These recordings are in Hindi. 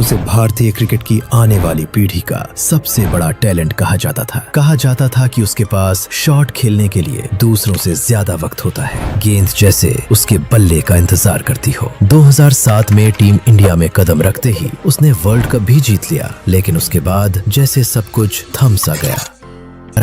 उसे भारतीय क्रिकेट की आने वाली पीढ़ी का सबसे बड़ा टैलेंट कहा जाता था। कहा जाता था कि उसके पास शॉट खेलने के लिए दूसरों से ज्यादा वक्त होता है, गेंद जैसे उसके बल्ले का इंतजार करती हो। 2007 में टीम इंडिया में कदम रखते ही उसने वर्ल्ड कप भी जीत लिया, लेकिन उसके बाद जैसे सब कुछ थम सा गया।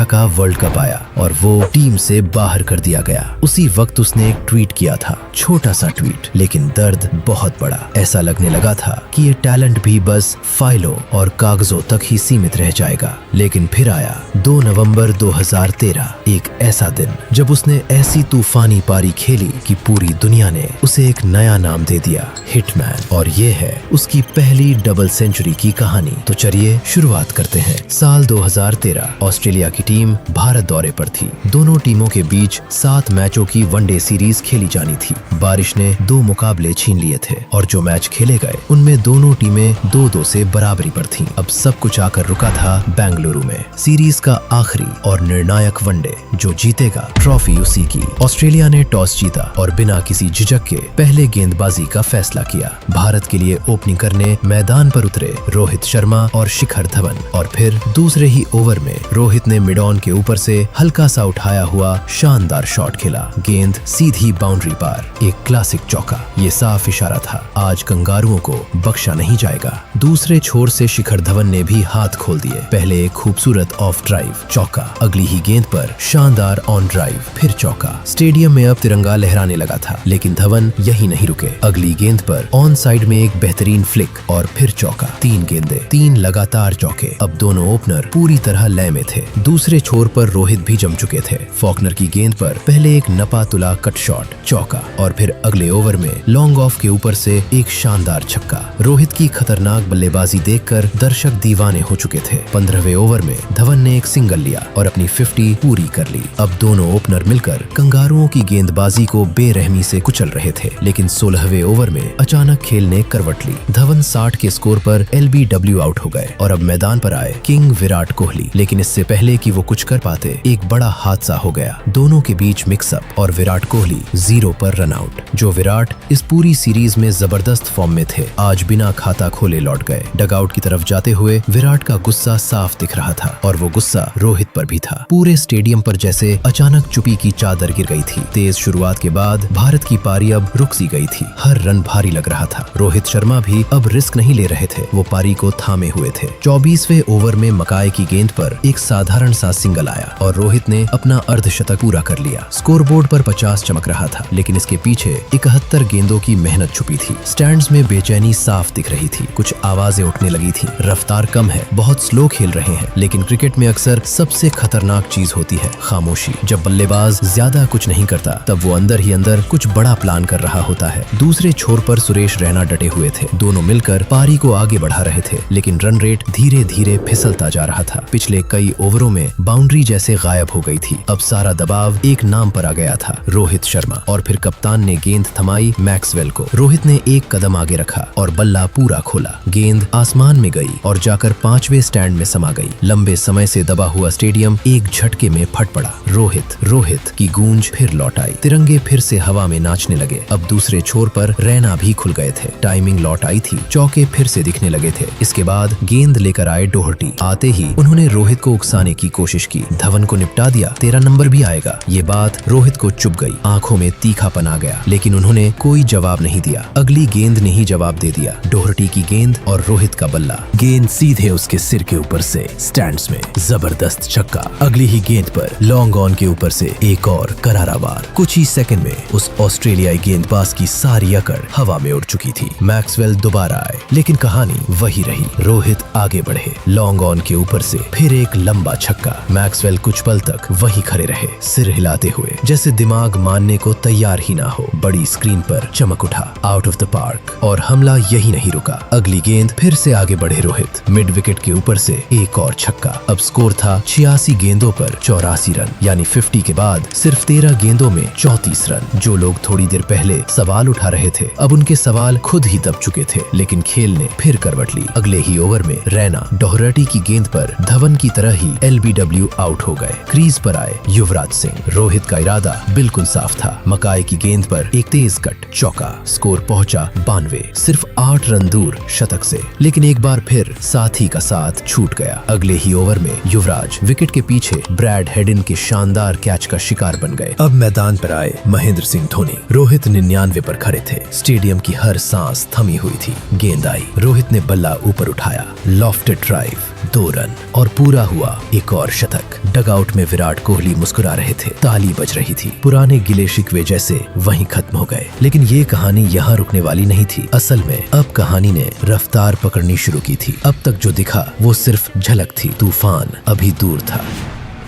का वर्ल्ड कप आया और वो टीम से बाहर कर दिया गया। उसी वक्त उसने एक ट्वीट किया था, छोटा सा ट्वीट, लेकिन दर्द बहुत बड़ा। ऐसा लगने लगा था कि ये टैलेंट भी बस फाइलों और कागजों तक ही सीमित रह जाएगा। लेकिन फिर आया 2 नवंबर 2013, एक ऐसा दिन जब उसने ऐसी तूफानी पारी खेली कि पूरी दुनिया ने उसे एक नया नाम दे दिया, हिटमैन। और ये है उसकी पहली डबल सेंचुरी की कहानी। तो चलिए शुरुआत करते हैं। साल 2013, ऑस्ट्रेलिया की टीम भारत दौरे पर थी। दोनों टीमों के बीच 7 मैचों की वनडे सीरीज खेली जानी थी। बारिश ने 2 मुकाबले छीन लिए थे और जो मैच खेले गए उनमें दोनों टीमें 2-2 से बराबरी पर थीं। अब सब कुछ आकर रुका था बेंगलुरु में। सीरीज का आखिरी और निर्णायक वनडे, जो जीतेगा ट्रॉफी उसी की। ऑस्ट्रेलिया ने टॉस जीता और बिना किसी झिझक के पहले गेंदबाजी का फैसला किया। भारत के लिए ओपनिंग करने मैदान पर उतरे रोहित शर्मा और शिखर धवन, और फिर दूसरे ही ओवर में रोहित ने मिड ऑन के ऊपर से हल्का सा उठाया हुआ शानदार शॉट खेला। गेंद सीधी बाउंड्री पार, एक क्लासिक चौका। ये साफ इशारा था, आज कंगारुओं को बख्शा नहीं जाएगा। दूसरे छोर से शिखर धवन ने भी हाथ खोल दिए। पहले एक खूबसूरत ऑफ ड्राइव, चौका। अगली ही गेंद पर शानदार ऑन ड्राइव, फिर चौका। स्टेडियम में अब तिरंगा लहराने लगा था, लेकिन धवन यही नहीं रुके। अगली गेंद पर ऑन साइड में एक बेहतरीन फ्लिक और फिर चौका। 3 गेंदें, 3 लगातार चौके। अब दोनों ओपनर पूरी तरह लय में थे। दूसरे छोर पर रोहित भी जम चुके थे। फॉकनर की गेंद पर पहले एक नपा तुला कट शॉट, चौका, और फिर अगले ओवर में लॉन्ग ऑफ के ऊपर से एक शानदार छक्का। रोहित की खतरनाक बल्लेबाजी देखकर दर्शक दीवाने हो चुके थे। 15वें ओवर में धवन ने एक सिंगल लिया और अपनी 50 पूरी कर ली। अब दोनों ओपनर मिलकर कंगारुओं की गेंदबाजी को बेरहमी से कुचल रहे थे, लेकिन 16वें ओवर में अचानक खेल ने करवट ली। धवन 60 के स्कोर पर LBW आउट हो गए और अब मैदान पर आए किंग विराट कोहली। लेकिन इससे पहले कि वो कुछ कर पाते, एक बड़ा हादसा हो गया। दोनों के बीच मिक्सअप और विराट कोहली 0 पर रन आउट। जो विराट इस पूरी सीरीज में जबरदस्त फॉर्म में थे, आज बिना खाता खोले लौट गए। डगआउट की तरफ जाते हुए विराट का गुस्सा साफ दिख रहा था और वो गुस्सा रोहित पर भी था। पूरे स्टेडियम पर जैसे अचानक चुप्पी की चादर गिर गई थी। तेज शुरुआत के बाद भारत की पारी अब रुक सी गई थी। हर रन भारी लग रहा था। रोहित शर्मा भी अब रिस्क नहीं ले रहे थे, वो पारी को थामे हुए थे। 24वें ओवर में मकाई की गेंद पर एक साधारण सा सिंगल आया और रोहित ने अपना अर्धशतक पूरा कर लिया। स्कोरबोर्ड पर 50 चमक रहा था, लेकिन इसके पीछे 71 गेंदों की मेहनत छुपी थी। स्टैंड्स में बेचैनी साफ दिख रही थी। कुछ आवाजें उठने लगी थी, रफ्तार कम है, बहुत स्लो खेल रहे हैं। लेकिन क्रिकेट में अक्सर सबसे खतरनाक चीज होती है खामोशी। जब बल्लेबाज ज्यादा कुछ नहीं करता, तब वो अंदर ही अंदर कुछ बड़ा प्लान कर रहा होता है। दूसरे छोर पर सुरेश रैना डटे हुए थे। दोनों मिलकर पारी को आगे बढ़ा रहे थे, लेकिन रन रेट धीरे धीरे फिसलता जा रहा था। पिछले कई ओवरों में बाउंड्री जैसे गायब हो गई थी। अब सारा दबाव एक नाम पर आ गया था, रोहित शर्मा। और फिर कप्तान ने गेंद थमाई मैक्सवेल को। रोहित ने एक कदम आगे रखा और बल्ला पूरा खोला। गेंद आसमान में गई और जाकर 5वें स्टैंड में समा गई। लंबे समय से दबा हुआ स्टेडियम एक झटके में फट पड़ा। रोहित रोहित की गूंज फिर लौट आई। तिरंगे फिर से हवा में नाचने लगे। अब दूसरे छोर पर रैना भी खुल गए थे। टाइमिंग लौट आई थी। चौके फिर से दिखने लगे थे। इसके बाद गेंद लेकर आए डोहर्टी। आते ही उन्होंने रोहित को उकसाने की कोशिश की। धवन को निपटा दिया, तेरा नंबर भी आएगा। ये बात रोहित को चुभ गई। आंखों में तीखापन आ गया, लेकिन उन्होंने कोई जवाब नहीं दिया। अगली गेंद ने ही जवाब दे दिया। डोहर्टी की गेंद और रोहित का बल्ला। गेंद सीधे उसके सिर के ऊपर से स्टैंड्स में, जबरदस्त छक्का। अगली ही गेंद पर लॉन्ग ऑन के ऊपर से एक और करारा वार। कुछ ही सेकंड में उस ऑस्ट्रेलियाई गेंदबाज की सारी अकड़ हवा में उड़ चुकी थी। मैक्सवेल दोबारा आए, लेकिन कहानी वही रही। रोहित आगे बढ़े, लॉन्ग ऑन के ऊपर से फिर एक लंबा छक्का। मैक्सवेल कुछ पल तक वही खड़े रहे, सिर हिलाते हुए, जैसे दिमाग मानने को तैयार ही ना हो। बड़ी स्क्रीन पर चमक उठा, आउट ऑफ द पार्क। और हमला यही नहीं रुका। अगली गेंद फिर से आगे बढ़े रोहित। मिड विकेट के ऊपर से एक और छक्का। अब स्कोर था 86 गेंदों पर 84 रन, यानी 50 के बाद सिर्फ 13 गेंदों में 34 रन। जो लोग थोड़ी देर पहले सवाल उठा रहे थे, अब उनके सवाल खुद ही दब चुके थे। लेकिन खेल ने फिर करवट ली। अगले ही ओवर में रैना डोहर्टी की गेंद पर धवन की तरह ही BBW आउट हो गए। क्रीज पर आए युवराज सिंह। रोहित का इरादा बिल्कुल साफ था। मकाई की गेंद पर एक तेज कट, चौका। स्कोर पहुंचा 92, सिर्फ 8 रन दूर शतक से। लेकिन एक बार फिर साथी का साथ छूट गया। अगले ही ओवर में युवराज विकेट के पीछे ब्रैड हेडिन के शानदार कैच का शिकार बन गए। अब मैदान पर आए महेंद्र सिंह धोनी। रोहित 99 पर खड़े थे। स्टेडियम की हर सांस थमी हुई थी। गेंद आई, रोहित ने बल्ला ऊपर उठाया, लॉफ्टेड ड्राइव, 2 रन और पूरा हुआ एक और शतक। डगआउट में विराट कोहली मुस्कुरा रहे थे, ताली बज रही थी। पुराने गिले शिकवे जैसे वहीं खत्म हो गए। लेकिन ये कहानी यहाँ रुकने वाली नहीं थी। असल में अब कहानी ने रफ्तार पकड़नी शुरू की थी। अब तक जो दिखा वो सिर्फ झलक थी, तूफान अभी दूर था।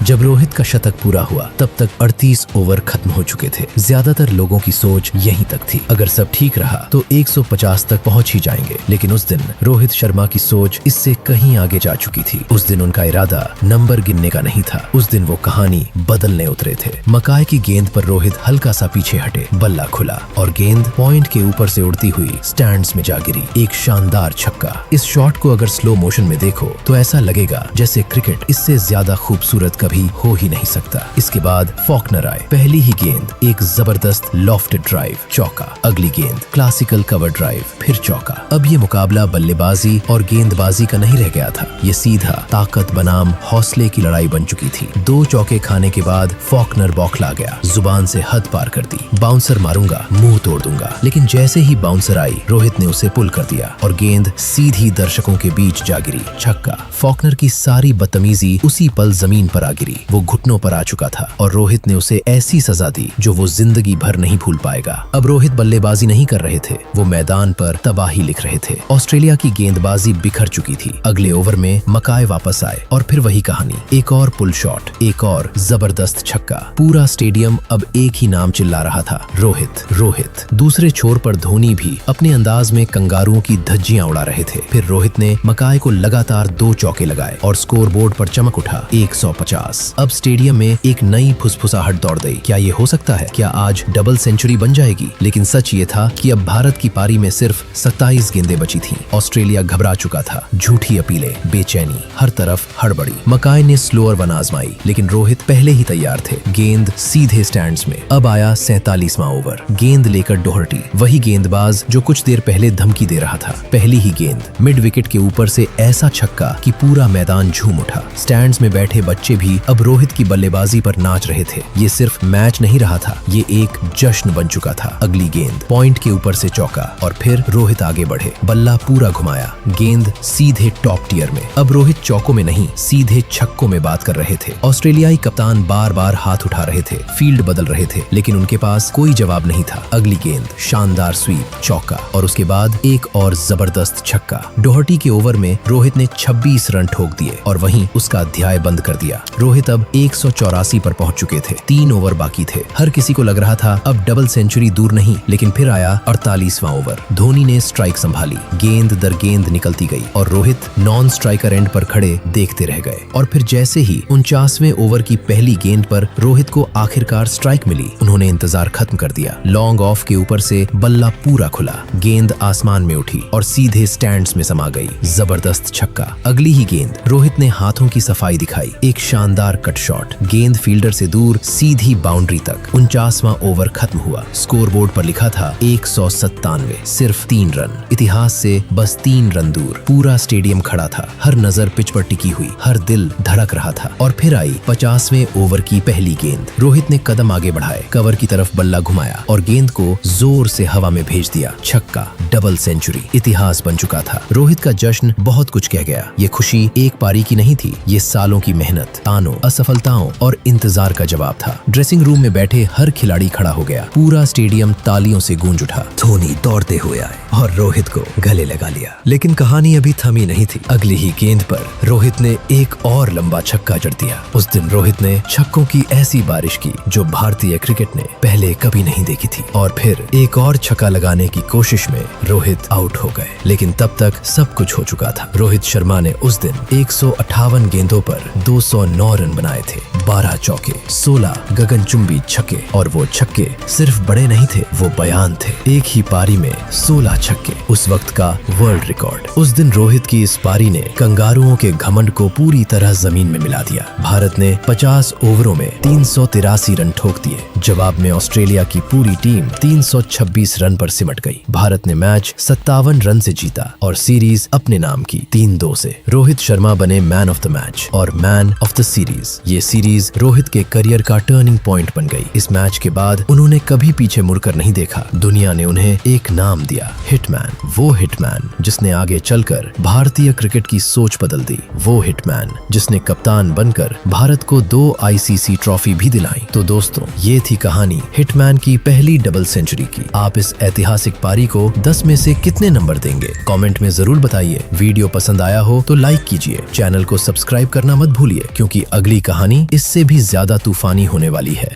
जब रोहित का शतक पूरा हुआ तब तक 38 ओवर खत्म हो चुके थे। ज्यादातर लोगों की सोच यहीं तक थी, अगर सब ठीक रहा तो 150 तक पहुंच ही जाएंगे। लेकिन उस दिन रोहित शर्मा की सोच इससे कहीं आगे जा चुकी थी। उस दिन उनका इरादा नंबर गिनने का नहीं था, उस दिन वो कहानी बदलने उतरे थे। मकाई की गेंद पर रोहित हल्का सा पीछे हटे, बल्ला खुला और गेंद पॉइंट के ऊपर से उड़ती हुई स्टैंड्स में जा गिरी। एक शानदार छक्का। इस शॉट को अगर स्लो मोशन में देखो तो ऐसा लगेगा जैसे क्रिकेट इससे ज्यादा खूबसूरत कभी हो ही नहीं सकता। इसके बाद फॉकनर आए। पहली ही गेंद एक जबरदस्त लॉफ्टेड ड्राइव, चौका। अगली गेंद क्लासिकल कवर ड्राइव, फिर चौका। अब ये मुकाबला बल्लेबाजी और गेंदबाजी का नहीं रह गया था, ये सीधा ताकत बनाम हौसले की लड़ाई बन चुकी थी। 2 चौके खाने के बाद फॉकनर बौखला गया, जुबान से हद पार कर दी। बाउंसर मारूंगा, मुंह तोड़ दूंगा। लेकिन जैसे ही बाउंसर आई रोहित ने उसे पुल कर दिया और गेंद सीधी दर्शकों के बीच जा गिरी, छक्का। फॉकनर की सारी बदतमीजी उसी पल जमीन पर आ गिरी। वो घुटनों पर आ चुका था और रोहित ने उसे ऐसी सजा दी जो वो जिंदगी भर नहीं भूल पाएगा। अब रोहित बल्लेबाजी नहीं कर रहे थे, वो मैदान पर तबाही लिख रहे थे। ऑस्ट्रेलिया की गेंदबाजी बिखर चुकी थी। अगले ओवर में मकाई वापस आए और फिर वही कहानी। एक और पुल शॉट, एक और जबरदस्त छक्का। पूरा स्टेडियम अब एक ही नाम चिल्ला रहा था, रोहित, रोहित। दूसरे छोर पर धोनी भी अपने अंदाज में कंगारुओं की धज्जियां उड़ा रहे थे। फिर रोहित ने मकाई को लगातार 2 चौके लगाए और स्कोर बोर्ड पर चमक उठा 150। अब स्टेडियम में एक नई फुसफुसाहट दौड़ गई। क्या ये हो सकता है? क्या आज डबल सेंचुरी बन जाएगी? लेकिन सच ये था कि अब भारत की पारी में सिर्फ 27 गेंदें बची थीं। ऑस्ट्रेलिया घबरा चुका था। झूठी अपीलें, बेचैनी, हर तरफ हड़बड़ी। मकाई ने स्लोअर वन आजमाई, लेकिन रोहित पहले ही तैयार थे। गेंद सीधे स्टैंड्स में। अब आया 47वां ओवर। गेंद लेकर डोहर्टी, वही गेंदबाज जो कुछ देर पहले धमकी दे रहा था। पहली ही गेंद मिड विकेट के ऊपर से ऐसा छक्का कि पूरा मैदान झूम उठा। स्टैंड्स में बैठे बच्चे भी अब रोहित की बल्लेबाजी पर नाच रहे थे। ये सिर्फ मैच नहीं रहा था, ये एक जश्न बन चुका था। अगली गेंद पॉइंट के ऊपर से चौका और फिर रोहित आगे बढ़े, बल्ला पूरा घुमाया, गेंद सीधे टॉप टियर में। अब रोहित चौकों में नहीं, सीधे छक्कों में बात कर रहे थे। ऑस्ट्रेलियाई कप्तान बार बार हाथ उठा रहे थे, फील्ड बदल रहे थे, लेकिन उनके पास कोई जवाब नहीं था। अगली गेंद शानदार स्वीप, चौका और उसके बाद एक और जबरदस्त छक्का। डोहर्टी के ओवर में रोहित ने 26 रन ठोक दिए और वहीं उसका अध्याय बंद कर दिया। रोहित अब 184 पर पहुंच चुके थे। 3 ओवर बाकी थे। हर किसी को लग रहा था अब डबल सेंचुरी दूर नहीं, लेकिन फिर आया 48वां ओवर। धोनी ने स्ट्राइक संभाली, गेंद दर गेंद निकलती गई और रोहित नॉन स्ट्राइकर एंड पर खड़े देखते रह गए। और फिर जैसे ही 49वें ओवर की पहली गेंद पर रोहित को आखिरकार स्ट्राइक मिली, उन्होंने इंतजार खत्म कर दिया। लॉन्ग ऑफ के ऊपर से बल्ला पूरा खुला, गेंद आसमान में उठी और सीधे स्टैंड्स में समा गई। जबरदस्त छक्का। अगली ही गेंद रोहित ने हाथों की सफाई दिखाई, एक शानदार कट शॉट, गेंद फील्डर से दूर सीधी बाउंड्री तक। 49वां ओवर खत्म हुआ। स्कोर बोर्ड पर लिखा था 197, सिर्फ 3 रन। इतिहास से बस 3 रन दूर। पूरा स्टेडियम खड़ा था, हर नजर पिच पर टिकी हुई, हर दिल धड़क रहा था। और फिर आई 50वें ओवर की पहली गेंद। रोहित ने कदम आगे बढ़ाए, कवर की तरफ बल्ला घुमाया और गेंद को जोर से हवा में भेज दिया, छक्का। Double century. इतिहास बन चुका था। रोहित का जश्न बहुत कुछ कह गया। ये खुशी एक पारी की नहीं थी, ये सालों की मेहनत, तानों, असफलताओं और इंतजार का जवाब था। ड्रेसिंग रूम में बैठे हर खिलाड़ी खड़ा हो गया। पूरा स्टेडियम तालियों से गूंज उठा। धोनी दौड़ते हुए आए और रोहित को गले लगा लिया। लेकिन कहानी अभी थमी नहीं थी। अगली ही गेंद पर रोहित ने एक और लंबा छक्का जड़ दिया। उस दिन रोहित ने छक्कों की ऐसी बारिश की जो भारतीय क्रिकेट ने पहले कभी नहीं देखी थी। और फिर एक और छक्का लगाने की कोशिश में रोहित आउट हो गए। लेकिन तब तक सब कुछ हो चुका था। रोहित शर्मा ने उस दिन 158 गेंदों पर 209 रन बनाए थे। 12 चौके, 16 गगनचुंबी छक्के, और वो छक्के सिर्फ बड़े नहीं थे, वो बयान थे। एक ही पारी में 16 छक्के, उस वक्त का वर्ल्ड रिकॉर्ड। उस दिन रोहित की इस पारी ने कंगारुओं के घमंड को पूरी तरह जमीन में मिला दिया। भारत ने 50 ओवरों में 383 रन ठोक दिए। जवाब में ऑस्ट्रेलिया की पूरी टीम 326 रन पर सिमट गई। भारत ने मैच 57 रन से जीता और सीरीज अपने नाम की 3-2 से। रोहित शर्मा बने मैन ऑफ द मैच और मैन ऑफ द सीरीज। ये सीरीज रोहित के करियर का टर्निंग पॉइंट बन गई। इस मैच के बाद उन्होंने कभी पीछे मुड़कर नहीं देखा। दुनिया ने उन्हें एक नाम दिया, हिटमैन। वो हिटमैन जिसने आगे चलकर भारतीय क्रिकेट की सोच बदल दी। वो हिटमैन जिसने कप्तान बनकर भारत को 2 आईसीसी ट्रॉफी भी दिलाई। तो दोस्तों, ये थी कहानी हिटमैन की पहली डबल सेंचुरी की। आप इस ऐतिहासिक पारी को 10 में से कितने नंबर देंगे? कमेंट में जरूर बताइए। वीडियो पसंद आया हो तो लाइक कीजिए, चैनल को सब्सक्राइब करना मत भूलिए, क्योंकि अगली कहानी इससे भी ज्यादा तूफानी होने वाली है।